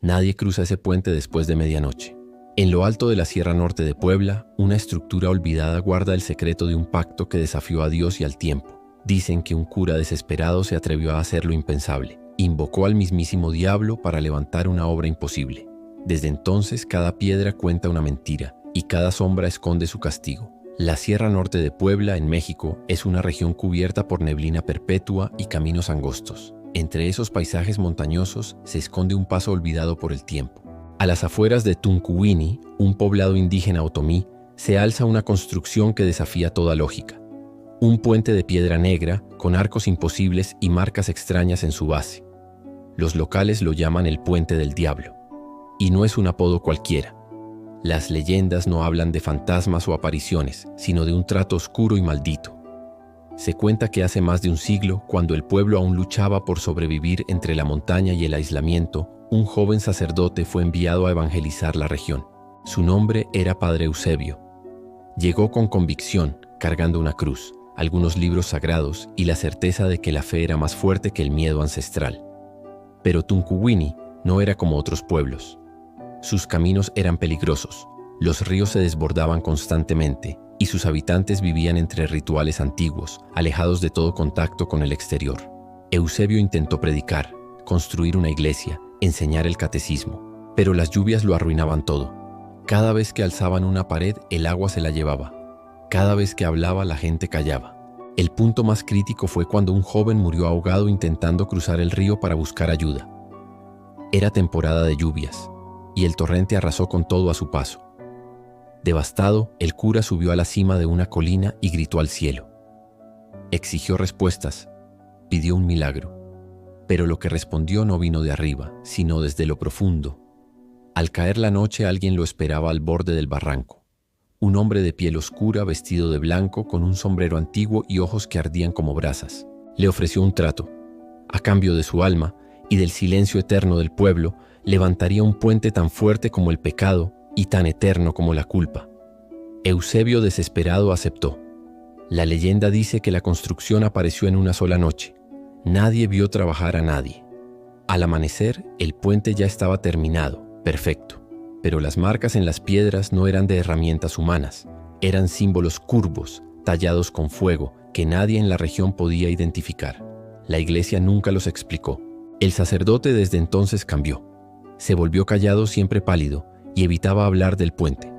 Nadie cruza ese puente después de medianoche. En lo alto de la Sierra Norte de Puebla, una estructura olvidada guarda el secreto de un pacto que desafió a Dios y al tiempo. Dicen que un cura desesperado se atrevió a hacer lo impensable. Invocó al mismísimo diablo para levantar una obra imposible. Desde entonces, cada piedra cuenta una mentira y cada sombra esconde su castigo. La Sierra Norte de Puebla, en México, es una región cubierta por neblina perpetua y caminos angostos. Entre esos paisajes montañosos se esconde un paso olvidado por el tiempo. A las afueras de Tuncuini, un poblado indígena otomí, se alza una construcción que desafía toda lógica. Un puente de piedra negra, con arcos imposibles y marcas extrañas en su base. Los locales lo llaman el Puente del Diablo. Y no es un apodo cualquiera. Las leyendas no hablan de fantasmas o apariciones, sino de un trato oscuro y maldito. Se cuenta que hace más de un siglo, cuando el pueblo aún luchaba por sobrevivir entre la montaña y el aislamiento, un joven sacerdote fue enviado a evangelizar la región. Su nombre era Padre Eusebio. Llegó con convicción, cargando una cruz, algunos libros sagrados y la certeza de que la fe era más fuerte que el miedo ancestral. Pero Tuncuini no era como otros pueblos. Sus caminos eran peligrosos, los ríos se desbordaban constantemente y sus habitantes vivían entre rituales antiguos, alejados de todo contacto con el exterior. Eusebio intentó predicar, construir una iglesia, enseñar el catecismo, pero las lluvias lo arruinaban todo. Cada vez que alzaban una pared, el agua se la llevaba. Cada vez que hablaba, la gente callaba. El punto más crítico fue cuando un joven murió ahogado intentando cruzar el río para buscar ayuda. Era temporada de lluvias, y el torrente arrasó con todo a su paso. Devastado, el cura subió a la cima de una colina y gritó al cielo. Exigió respuestas, pidió un milagro, pero lo que respondió no vino de arriba, sino desde lo profundo. Al caer la noche, alguien lo esperaba al borde del barranco. Un hombre de piel oscura, vestido de blanco, con un sombrero antiguo y ojos que ardían como brasas. Le ofreció un trato. A cambio de su alma y del silencio eterno del pueblo, levantaría un puente tan fuerte como el pecado y tan eterno como la culpa. Eusebio, desesperado, aceptó. La leyenda dice que la construcción apareció en una sola noche. Nadie vio trabajar a nadie. Al amanecer, el puente ya estaba terminado, perfecto. Pero las marcas en las piedras no eran de herramientas humanas. Eran símbolos curvos, tallados con fuego, que nadie en la región podía identificar. La iglesia nunca los explicó. El sacerdote desde entonces cambió. Se volvió callado, siempre pálido, y evitaba hablar del puente.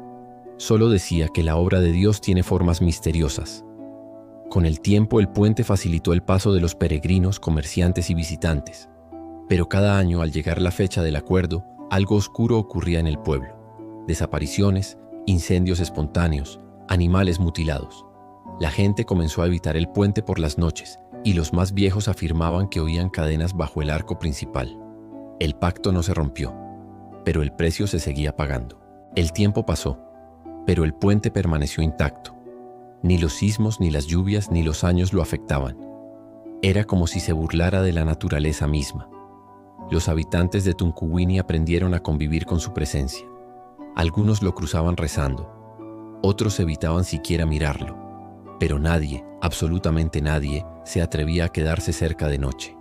Solo decía que la obra de Dios tiene formas misteriosas. Con el tiempo, el puente facilitó el paso de los peregrinos, comerciantes y visitantes. Pero cada año, al llegar la fecha del acuerdo, algo oscuro ocurría en el pueblo. Desapariciones, incendios espontáneos, animales mutilados. La gente comenzó a evitar el puente por las noches, y los más viejos afirmaban que oían cadenas bajo el arco principal. El pacto no se rompió, pero el precio se seguía pagando. El tiempo pasó, pero el puente permaneció intacto. Ni los sismos, ni las lluvias, ni los años lo afectaban. Era como si se burlara de la naturaleza misma. Los habitantes de Tuncuini aprendieron a convivir con su presencia. Algunos lo cruzaban rezando, otros evitaban siquiera mirarlo, pero nadie, absolutamente nadie, se atrevía a quedarse cerca de noche.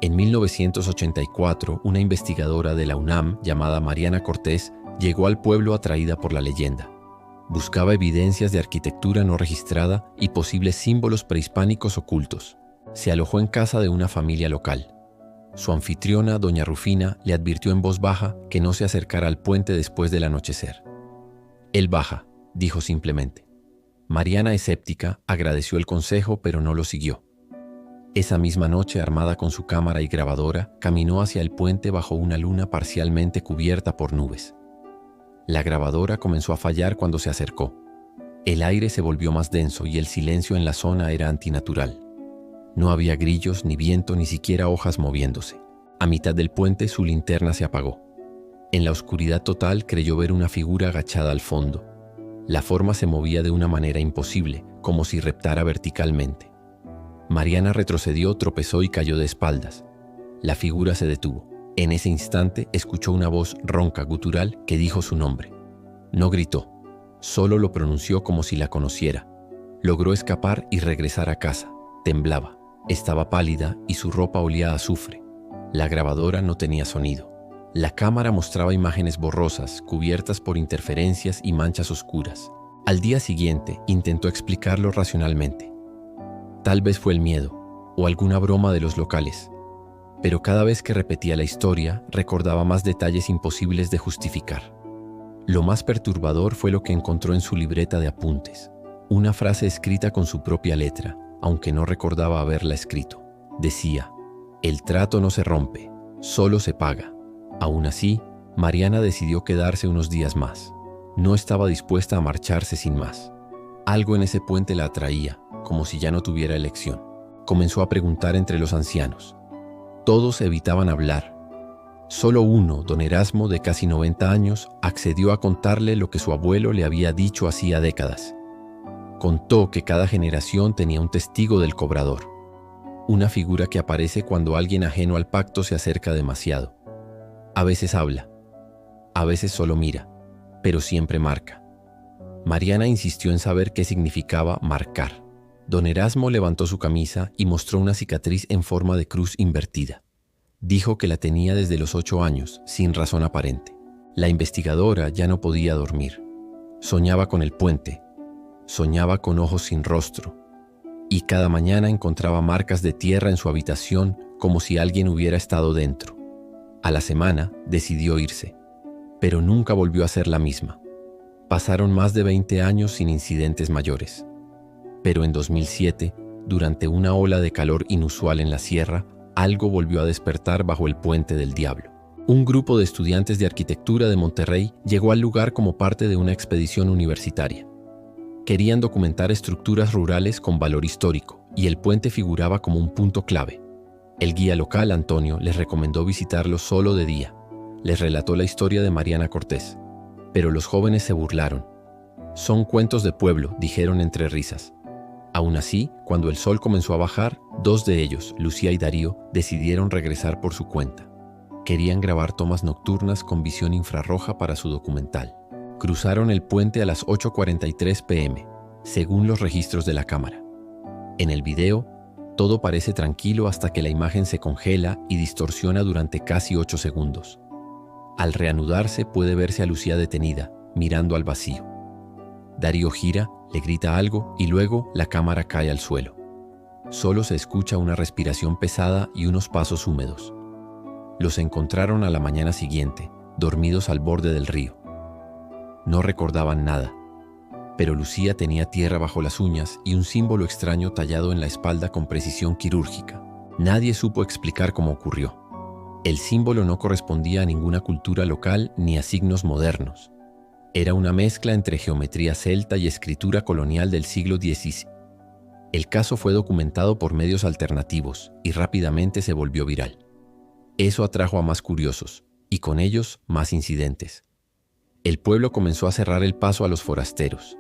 En 1984, una investigadora de la UNAM llamada Mariana Cortés llegó al pueblo atraída por la leyenda. Buscaba evidencias de arquitectura no registrada y posibles símbolos prehispánicos ocultos. Se alojó en casa de una familia local. Su anfitriona, doña Rufina, le advirtió en voz baja que no se acercara al puente después del anochecer. «Él baja», dijo simplemente. Mariana, escéptica, agradeció el consejo, pero no lo siguió. Esa misma noche, armada con su cámara y grabadora, caminó hacia el puente bajo una luna parcialmente cubierta por nubes. La grabadora comenzó a fallar cuando se acercó. El aire se volvió más denso y el silencio en la zona era antinatural. No había grillos, ni viento, ni siquiera hojas moviéndose. A mitad del puente su linterna se apagó. En la oscuridad total creyó ver una figura agachada al fondo. La forma se movía de una manera imposible, como si reptara verticalmente. Mariana retrocedió, tropezó y cayó de espaldas. La figura se detuvo. En ese instante escuchó una voz ronca, gutural, que dijo su nombre. No gritó, solo lo pronunció como si la conociera. Logró escapar y regresar a casa. Temblaba, estaba pálida y su ropa olía a azufre. La grabadora no tenía sonido. La cámara mostraba imágenes borrosas, cubiertas por interferencias y manchas oscuras. Al día siguiente, intentó explicarlo racionalmente. Tal vez fue el miedo, o alguna broma de los locales. Pero cada vez que repetía la historia, recordaba más detalles imposibles de justificar. Lo más perturbador fue lo que encontró en su libreta de apuntes. Una frase escrita con su propia letra, aunque no recordaba haberla escrito. Decía: "El trato no se rompe, solo se paga". Aún así, Mariana decidió quedarse unos días más. No estaba dispuesta a marcharse sin más. Algo en ese puente la atraía, como si ya no tuviera elección. Comenzó a preguntar entre los ancianos. Todos evitaban hablar. Solo uno, don Erasmo, de casi 90 años, accedió a contarle lo que su abuelo le había dicho hacía décadas. Contó que cada generación tenía un testigo del cobrador, una figura que aparece cuando alguien ajeno al pacto se acerca demasiado. A veces habla, a veces solo mira, pero siempre marca. Mariana insistió en saber qué significaba marcar. Don Erasmo levantó su camisa y mostró una cicatriz en forma de cruz invertida. Dijo que la tenía desde los 8 años, sin razón aparente. La investigadora ya no podía dormir. Soñaba con el puente, soñaba con ojos sin rostro, y cada mañana encontraba marcas de tierra en su habitación como si alguien hubiera estado dentro. A la semana decidió irse, pero nunca volvió a ser la misma. Pasaron más de 20 años sin incidentes mayores. Pero en 2007, durante una ola de calor inusual en la sierra, algo volvió a despertar bajo el Puente del Diablo. Un grupo de estudiantes de arquitectura de Monterrey llegó al lugar como parte de una expedición universitaria. Querían documentar estructuras rurales con valor histórico, y el puente figuraba como un punto clave. El guía local, Antonio, les recomendó visitarlo solo de día. Les relató la historia de Mariana Cortés. Pero los jóvenes se burlaron. «Son cuentos de pueblo», dijeron entre risas. Aún así, cuando el sol comenzó a bajar, 2 de ellos, Lucía y Darío, decidieron regresar por su cuenta. Querían grabar tomas nocturnas con visión infrarroja para su documental. Cruzaron el puente a las 8:43 p.m., según los registros de la cámara. En el video, todo parece tranquilo hasta que la imagen se congela y distorsiona durante casi 8 segundos. Al reanudarse puede verse a Lucía detenida, mirando al vacío. Darío gira, le grita algo y luego la cámara cae al suelo. Solo se escucha una respiración pesada y unos pasos húmedos. Los encontraron a la mañana siguiente, dormidos al borde del río. No recordaban nada, pero Lucía tenía tierra bajo las uñas y un símbolo extraño tallado en la espalda con precisión quirúrgica. Nadie supo explicar cómo ocurrió. El símbolo no correspondía a ninguna cultura local ni a signos modernos. Era una mezcla entre geometría celta y escritura colonial del siglo XVI. El caso fue documentado por medios alternativos y rápidamente se volvió viral. Eso atrajo a más curiosos, y con ellos más incidentes. El pueblo comenzó a cerrar el paso a los forasteros.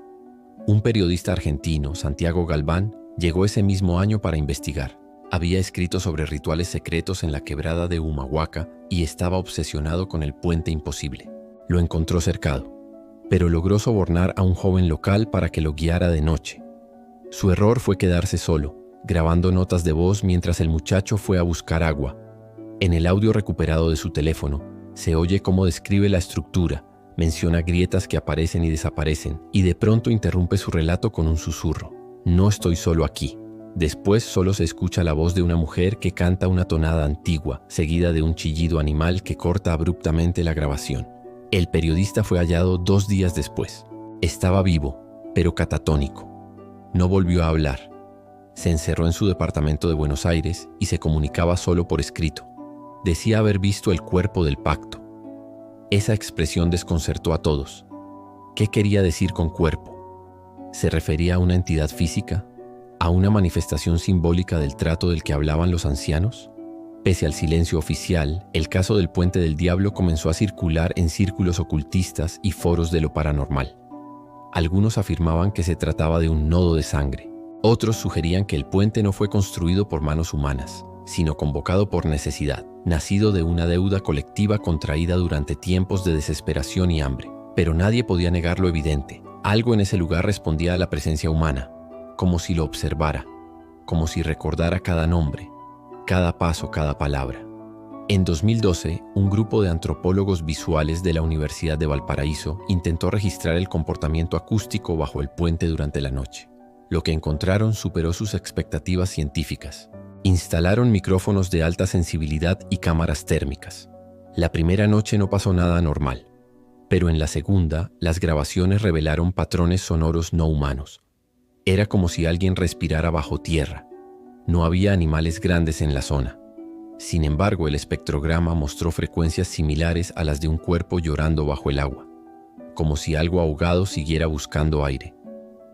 Un periodista argentino, Santiago Galván, llegó ese mismo año para investigar. Había escrito sobre rituales secretos en la quebrada de Humahuaca y estaba obsesionado con el puente imposible. Lo encontró cercado, pero logró sobornar a un joven local para que lo guiara de noche. Su error fue quedarse solo, grabando notas de voz mientras el muchacho fue a buscar agua. En el audio recuperado de su teléfono, se oye cómo describe la estructura, menciona grietas que aparecen y desaparecen, y de pronto interrumpe su relato con un susurro. «No estoy solo aquí». Después solo se escucha la voz de una mujer que canta una tonada antigua, seguida de un chillido animal que corta abruptamente la grabación. El periodista fue hallado 2 días después. Estaba vivo, pero catatónico. No volvió a hablar. Se encerró en su departamento de Buenos Aires y se comunicaba solo por escrito. Decía haber visto el cuerpo del pacto. Esa expresión desconcertó a todos. ¿Qué quería decir con cuerpo? ¿Se refería a una entidad física? ¿A una manifestación simbólica del trato del que hablaban los ancianos? Pese al silencio oficial, el caso del Puente del Diablo comenzó a circular en círculos ocultistas y foros de lo paranormal. Algunos afirmaban que se trataba de un nodo de sangre. Otros sugerían que el puente no fue construido por manos humanas, sino convocado por necesidad, nacido de una deuda colectiva contraída durante tiempos de desesperación y hambre. Pero nadie podía negar lo evidente. Algo en ese lugar respondía a la presencia humana, como si lo observara, como si recordara cada nombre, cada paso, cada palabra. En 2012, un grupo de antropólogos visuales de la Universidad de Valparaíso intentó registrar el comportamiento acústico bajo el puente durante la noche. Lo que encontraron superó sus expectativas científicas. Instalaron micrófonos de alta sensibilidad y cámaras térmicas. La primera noche no pasó nada anormal, pero en la segunda, las grabaciones revelaron patrones sonoros no humanos. Era como si alguien respirara bajo tierra. No había animales grandes en la zona. Sin embargo, el espectrograma mostró frecuencias similares a las de un cuerpo llorando bajo el agua, como si algo ahogado siguiera buscando aire.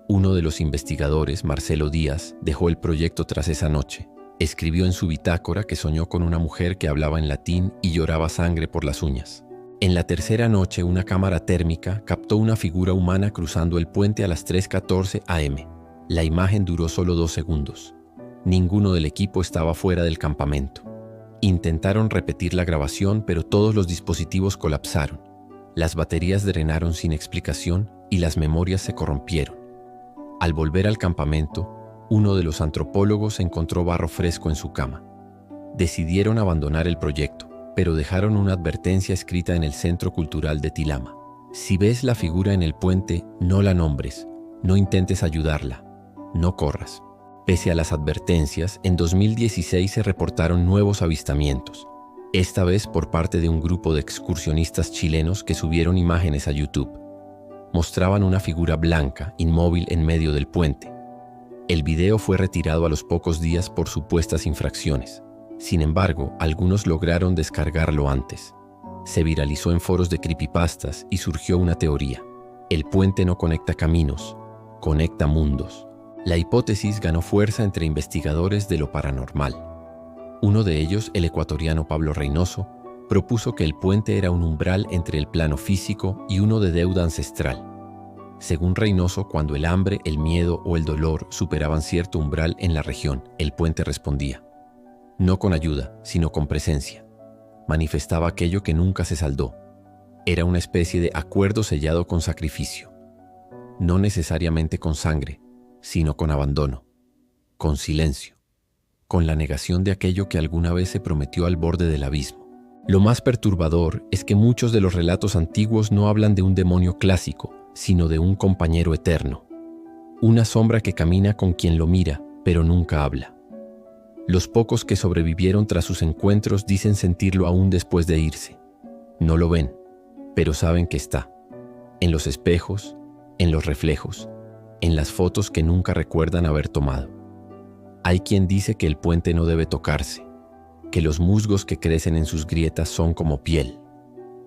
Uno de los investigadores, Marcelo Díaz, dejó el proyecto tras esa noche. Escribió en su bitácora que soñó con una mujer que hablaba en latín y lloraba sangre por las uñas. En la tercera noche, una cámara térmica captó una figura humana cruzando el puente a las 3:14 am. La imagen duró solo 2 segundos. Ninguno del equipo estaba fuera del campamento. Intentaron repetir la grabación, pero todos los dispositivos colapsaron. Las baterías drenaron sin explicación y las memorias se corrompieron. Al volver al campamento, uno de los antropólogos encontró barro fresco en su cama. Decidieron abandonar el proyecto, pero dejaron una advertencia escrita en el Centro Cultural de Tilama. Si ves la figura en el puente, no la nombres, no intentes ayudarla, no corras. Pese a las advertencias, en 2016 se reportaron nuevos avistamientos, esta vez por parte de un grupo de excursionistas chilenos que subieron imágenes a YouTube. Mostraban una figura blanca, inmóvil en medio del puente. El video fue retirado a los pocos días por supuestas infracciones. Sin embargo, algunos lograron descargarlo antes. Se viralizó en foros de creepypastas y surgió una teoría. El puente no conecta caminos, conecta mundos. La hipótesis ganó fuerza entre investigadores de lo paranormal. Uno de ellos, el ecuatoriano Pablo Reynoso, propuso que el puente era un umbral entre el plano físico y uno de deuda ancestral. Según Reynoso, cuando el hambre, el miedo o el dolor superaban cierto umbral en la región, el puente respondía. No con ayuda, sino con presencia. Manifestaba aquello que nunca se saldó. Era una especie de acuerdo sellado con sacrificio. No necesariamente con sangre, sino con abandono, con silencio, con la negación de aquello que alguna vez se prometió al borde del abismo. Lo más perturbador es que muchos de los relatos antiguos no hablan de un demonio clásico, sino de un compañero eterno, una sombra que camina con quien lo mira, pero nunca habla. Los pocos que sobrevivieron tras sus encuentros dicen sentirlo aún después de irse. No lo ven, pero saben que está, en los espejos, en los reflejos, en las fotos que nunca recuerdan haber tomado. Hay quien dice que el puente no debe tocarse, que los musgos que crecen en sus grietas son como piel,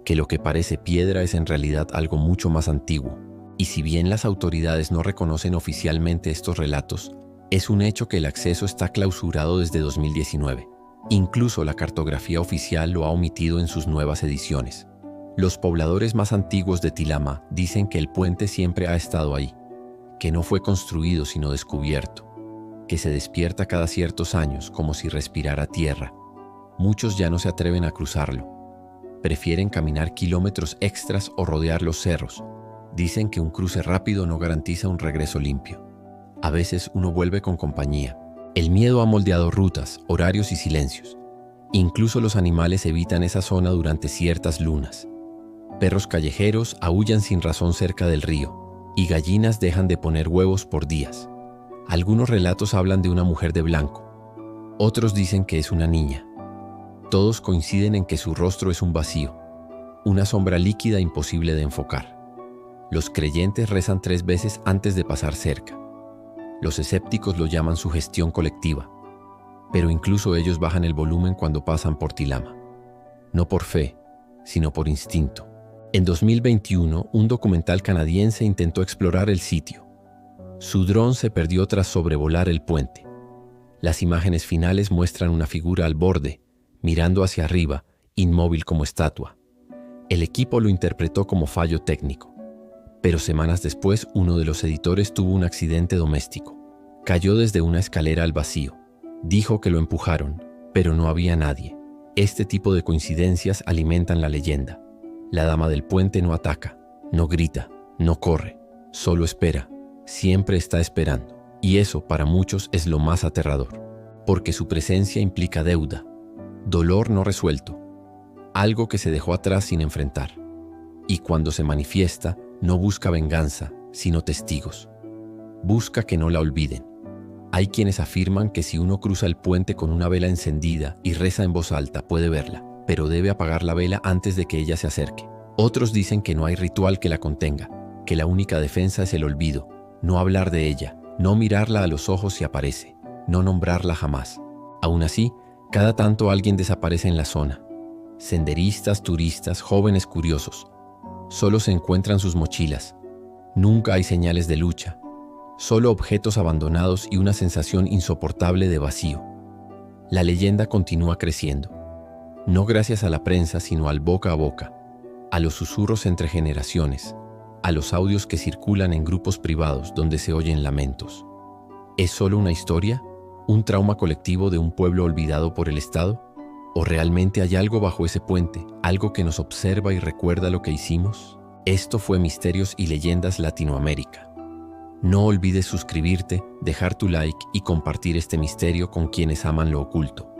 que lo que parece piedra es en realidad algo mucho más antiguo. Y si bien las autoridades no reconocen oficialmente estos relatos, es un hecho que el acceso está clausurado desde 2019. Incluso la cartografía oficial lo ha omitido en sus nuevas ediciones. Los pobladores más antiguos de Tilama dicen que el puente siempre ha estado ahí, que no fue construido sino descubierto, que se despierta cada ciertos años como si respirara tierra. Muchos ya no se atreven a cruzarlo. Prefieren caminar kilómetros extras o rodear los cerros. Dicen que un cruce rápido no garantiza un regreso limpio. A veces uno vuelve con compañía. El miedo ha moldeado rutas, horarios y silencios. Incluso los animales evitan esa zona durante ciertas lunas. Perros callejeros aúllan sin razón cerca del río, y gallinas dejan de poner huevos por días. Algunos relatos hablan de una mujer de blanco. Otros dicen que es una niña. Todos coinciden en que su rostro es un vacío, una sombra líquida imposible de enfocar. Los creyentes rezan 3 veces antes de pasar cerca. Los escépticos lo llaman sugestión colectiva, pero incluso ellos bajan el volumen cuando pasan por Tilama. No por fe, sino por instinto. En 2021, un documental canadiense intentó explorar el sitio. Su dron se perdió tras sobrevolar el puente. Las imágenes finales muestran una figura al borde, mirando hacia arriba, inmóvil como estatua. El equipo lo interpretó como fallo técnico. Pero semanas después, uno de los editores tuvo un accidente doméstico. Cayó desde una escalera al vacío. Dijo que lo empujaron, pero no había nadie. Este tipo de coincidencias alimentan la leyenda. La dama del puente no ataca, no grita, no corre, solo espera, siempre está esperando. Y eso para muchos es lo más aterrador, porque su presencia implica deuda, dolor no resuelto, algo que se dejó atrás sin enfrentar. Y cuando se manifiesta, no busca venganza, sino testigos. Busca que no la olviden. Hay quienes afirman que si uno cruza el puente con una vela encendida y reza en voz alta, puede verla, pero debe apagar la vela antes de que ella se acerque. Otros dicen que no hay ritual que la contenga, que la única defensa es el olvido, no hablar de ella, no mirarla a los ojos si aparece, no nombrarla jamás. Aún así, cada tanto alguien desaparece en la zona. Senderistas, turistas, jóvenes curiosos. Solo se encuentran sus mochilas. Nunca hay señales de lucha. Solo objetos abandonados y una sensación insoportable de vacío. La leyenda continúa creciendo. No gracias a la prensa, sino al boca a boca, a los susurros entre generaciones, a los audios que circulan en grupos privados donde se oyen lamentos. ¿Es solo una historia? ¿Un trauma colectivo de un pueblo olvidado por el Estado? ¿O realmente hay algo bajo ese puente, algo que nos observa y recuerda lo que hicimos? Esto fue Misterios y Leyendas Latinoamérica. No olvides suscribirte, dejar tu like y compartir este misterio con quienes aman lo oculto.